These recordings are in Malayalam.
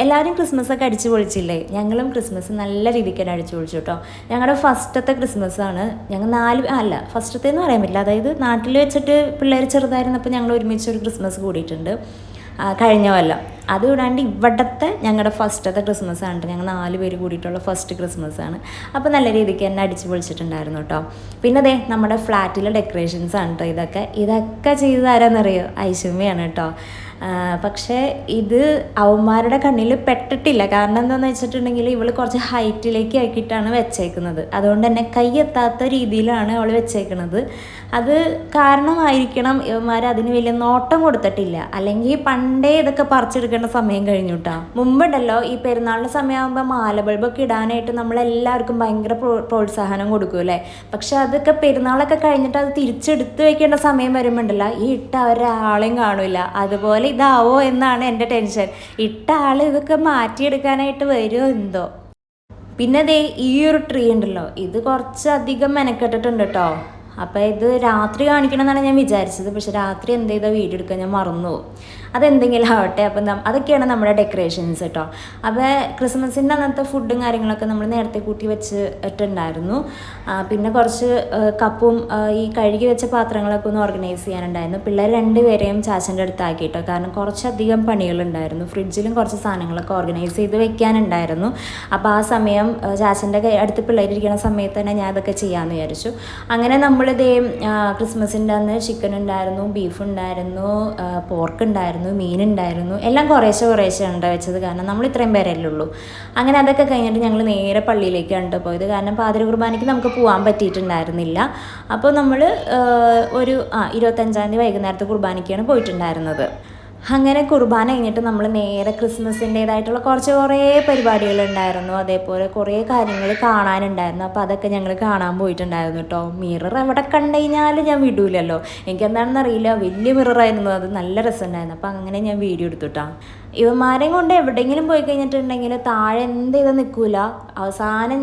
എല്ലാവരും ക്രിസ്മസൊക്കെ അടിച്ചു പൊളിച്ചില്ലേ? ഞങ്ങളും ക്രിസ്മസ് നല്ല രീതിക്ക് തന്നെ അടിച്ചു പൊളിച്ചു കേട്ടോ. ഞങ്ങളുടെ ഫസ്റ്റത്തെ ക്രിസ്മസാണ്. ഞങ്ങൾ ഫസ്റ്റത്തേന്ന് പറയാൻ പറ്റില്ല. അതായത് നാട്ടിൽ വെച്ചിട്ട് പിള്ളേർ ചെറുതായിരുന്നപ്പോൾ ഞങ്ങൾ ഒരുമിച്ച് ഒരു ക്രിസ്മസ് കൂടിയിട്ടുണ്ട് കഴിഞ്ഞ കൊല്ലം. അതുകൂടാണ്ട് ഇവിടുത്തെ ഞങ്ങളുടെ ഫസ്റ്റത്തെ ക്രിസ്മസാണ്. ഞങ്ങൾ 4 പേര് കൂടിയിട്ടുള്ള ഫസ്റ്റ് ക്രിസ്മസാണ്. അപ്പോൾ നല്ല രീതിക്ക് തന്നെ അടിച്ചു പൊളിച്ചിട്ടുണ്ടായിരുന്നു കേട്ടോ. പിന്നെ നമ്മുടെ ഫ്ലാറ്റിലെ ഡെക്കറേഷൻസ് ആണ് കേട്ടോ. ഇതൊക്കെ ചെയ്തു തരാമെന്നറിയോ? ഐശ്വര്യമാണ് കേട്ടോ. പക്ഷേ ഇത് അവന്മാരുടെ കണ്ണിൽ പെട്ടിട്ടില്ല. കാരണം എന്താണെന്ന് വെച്ചിട്ടുണ്ടെങ്കിൽ ഇവൾ കുറച്ച് ഹൈറ്റിലേക്ക് ആക്കിയിട്ടാണ് വെച്ചേക്കുന്നത്. അതുകൊണ്ട് തന്നെ കൈയെത്താത്ത രീതിയിലാണ് അവൾ വെച്ചേക്കുന്നത്. അത് കാരണമായിരിക്കണം ഇവന്മാർ അതിന് വലിയ നോട്ടം കൊടുത്തിട്ടില്ല. അല്ലെങ്കിൽ പണ്ടേ ഇതൊക്കെ പറിച്ചെടുക്കേണ്ട സമയം കഴിഞ്ഞു കേട്ടോ. മുമ്പുണ്ടല്ലോ ഈ പെരുന്നാളിൻ്റെ സമയമാകുമ്പോൾ മാല ബൾബൊക്കെ ഇടാനായിട്ട് നമ്മളെല്ലാവർക്കും ഭയങ്കര പ്രോത്സാഹനം കൊടുക്കും അല്ലേ? പക്ഷെ അതൊക്കെ പെരുന്നാളൊക്കെ കഴിഞ്ഞിട്ട് അത് തിരിച്ചെടുത്ത് വെക്കേണ്ട സമയം വരുമ്പോണ്ടല്ലോ ഈ ഇട്ട ഒരാളെയും കാണില്ല. അതുപോലെ ഇതാവോ എന്നാണ് എൻ്റെ ടെൻഷൻ. ഇട്ട ആൾ ഇതൊക്കെ മാറ്റിയെടുക്കാനായിട്ട് വരുമോ എന്തോ. പിന്നെ ഈ ഒരു ട്രീ ഉണ്ടല്ലോ, ഇത് കുറച്ചധികം മെനക്കെട്ടിട്ടുണ്ട് കേട്ടോ. അപ്പോൾ ഇത് രാത്രി കാണിക്കണം എന്നാണ് ഞാൻ വിചാരിച്ചത്. പക്ഷെ രാത്രി എന്ത് ചെയ്താൽ വീഡിയോ എടുക്കാൻ ഞാൻ മറന്നു പോകും. അതെന്തെങ്കിലും ആവട്ടെ. അപ്പം അതൊക്കെയാണ് നമ്മുടെ ഡെക്കറേഷൻസ് കേട്ടോ. അപ്പോൾ ക്രിസ്മസിൻ്റെ അന്നത്തെ ഫുഡും കാര്യങ്ങളൊക്കെ നമ്മൾ നേരത്തെ കൂട്ടി വെച്ചിട്ടുണ്ടായിരുന്നു. പിന്നെ കുറച്ച് കപ്പും ഈ കഴുകി വെച്ച പാത്രങ്ങളൊക്കെ ഒന്ന് ഓർഗനൈസ് ചെയ്യാനുണ്ടായിരുന്നു. പിള്ളേർ 2 പേരെയും ചാച്ചൻ്റെ അടുത്താക്കി കേട്ടോ. കാരണം കുറച്ചധികം പണികളുണ്ടായിരുന്നു. ഫ്രിഡ്ജിലും കുറച്ച് സാധനങ്ങളൊക്കെ ഓർഗനൈസ് ചെയ്ത് വെക്കാനുണ്ടായിരുന്നു. അപ്പോൾ ആ സമയം ചാച്ചൻ്റെ അടുത്ത് പിള്ളേരിരിക്കുന്ന സമയത്ത് തന്നെ ഞാൻ അതൊക്കെ ചെയ്യാമെന്ന് വിചാരിച്ചു. അങ്ങനെ ക്രിസ്മസിൻ്റെ അന്ന് ചിക്കൻ ഉണ്ടായിരുന്നു, ബീഫ് ഉണ്ടായിരുന്നു, പോർക്ക് ഉണ്ടായിരുന്നു, മീനുണ്ടായിരുന്നു. എല്ലാം കുറേശ്ശെ ഉണ്ട് വെച്ചത്. കാരണം നമ്മൾ ഇത്രയും പേരല്ലേ ഉള്ളൂ. അങ്ങനെ അതൊക്കെ കഴിഞ്ഞിട്ട് ഞങ്ങൾ നേരെ പള്ളിയിലേക്കാണ് പോയത്. കാരണം പാതിര കുർബാനയ്ക്ക് നമുക്ക് പോകാൻ പറ്റിയിട്ടുണ്ടായിരുന്നില്ല. അപ്പോൾ നമ്മൾ ഒരു 25-ാം തീയതി വൈകുന്നേരത്തെ കുർബാനയ്ക്കാണ് പോയിട്ടുണ്ടായിരുന്നത്. അങ്ങനെ കുർബാന കഴിഞ്ഞിട്ട് നമ്മൾ നേരെ ക്രിസ്മസിൻ്റേതായിട്ടുള്ള കുറേ പരിപാടികളുണ്ടായിരുന്നു. അതേപോലെ കുറേ കാര്യങ്ങൾ കാണാനുണ്ടായിരുന്നു. അപ്പോൾ അതൊക്കെ ഞങ്ങൾ കാണാൻ പോയിട്ടുണ്ടായിരുന്നു കേട്ടോ. മിറർ എവിടെ കണ്ടു കഴിഞ്ഞാൽ ഞാൻ വിടൂലല്ലോ. എനിക്കെന്താണെന്ന് അറിയില്ല, വലിയ മിററായിരുന്നു. അത് നല്ല രസമുണ്ടായിരുന്നു. അപ്പോൾ അങ്ങനെ ഞാൻ വീഡിയോ എടുത്തു കേട്ടോ. ഇവന്മാരെയും കൊണ്ട് എവിടെയെങ്കിലും പോയി കഴിഞ്ഞിട്ടുണ്ടെങ്കിൽ താഴെ എന്ത് ചെയ്താൽ നിൽക്കൂല. അവസാനം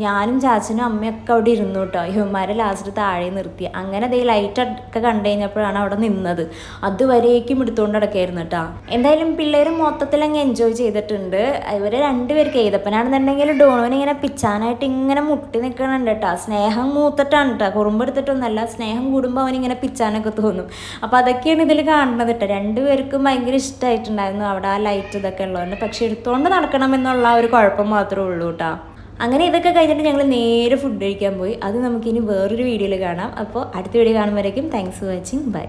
ഞാനും ചാച്ചനും അമ്മയൊക്കെ അവിടെ ഇരുന്നു കേട്ടോ. ഇവന്മാരെ ലാസ്റ്റ് താഴെ നിർത്തി. അങ്ങനെ ലൈറ്റൊക്കെ കണ്ടു കഴിഞ്ഞപ്പോഴാണ് അവിടെ നിന്നത്. അതുവരേക്കും എടുത്തുകൊണ്ട് കിടക്കായിരുന്നു കേട്ടോ. എന്തായാലും പിള്ളേർ മൊത്തത്തിൽ അങ്ങ് എൻജോയ് ചെയ്തിട്ടുണ്ട്. ഇവർ 2 പേർക്ക് എഴുതപ്പനാണെന്നുണ്ടെങ്കിൽ ഡോണോനിങ്ങനെ പിച്ചാനായിട്ട് ഇങ്ങനെ മുട്ടി നിൽക്കണുണ്ട് കേട്ടോ. സ്നേഹം മൂത്തിട്ടാണ് കേട്ടോ, കുറുമ്പെടുത്തിട്ടൊന്നുമല്ല. സ്നേഹം കൂടുമ്പോൾ അവനിങ്ങനെ പിച്ചാനൊക്കെ തോന്നും. അപ്പോൾ അതൊക്കെയാണ് ഇതിൽ കാണുന്നത് കേട്ടോ. 2 പേർക്കും ഭയങ്കര ഇഷ്ടമായിട്ടുണ്ടായിരുന്നു അവിടെ ലൈറ്റ് ഇതൊക്കെ ഉള്ളതുകൊണ്ട്. പക്ഷെ എടുത്തുകൊണ്ട് നടക്കണം എന്നുള്ള ഒരു കുഴപ്പം മാത്രമേ ഉള്ളൂ കേട്ടോ. അങ്ങനെ ഇതൊക്കെ കഴിഞ്ഞിട്ട് ഞങ്ങൾ നേരെ ഫുഡ് കഴിക്കാൻ പോയി. അത് നമുക്കിനി വേറൊരു വീഡിയോയിൽ കാണാം. അപ്പോൾ അടുത്ത വീഡിയോ കാണുമ്പോഴേക്കും താങ്ക്സ് ഫോർ വാച്ചിങ്. ബൈ.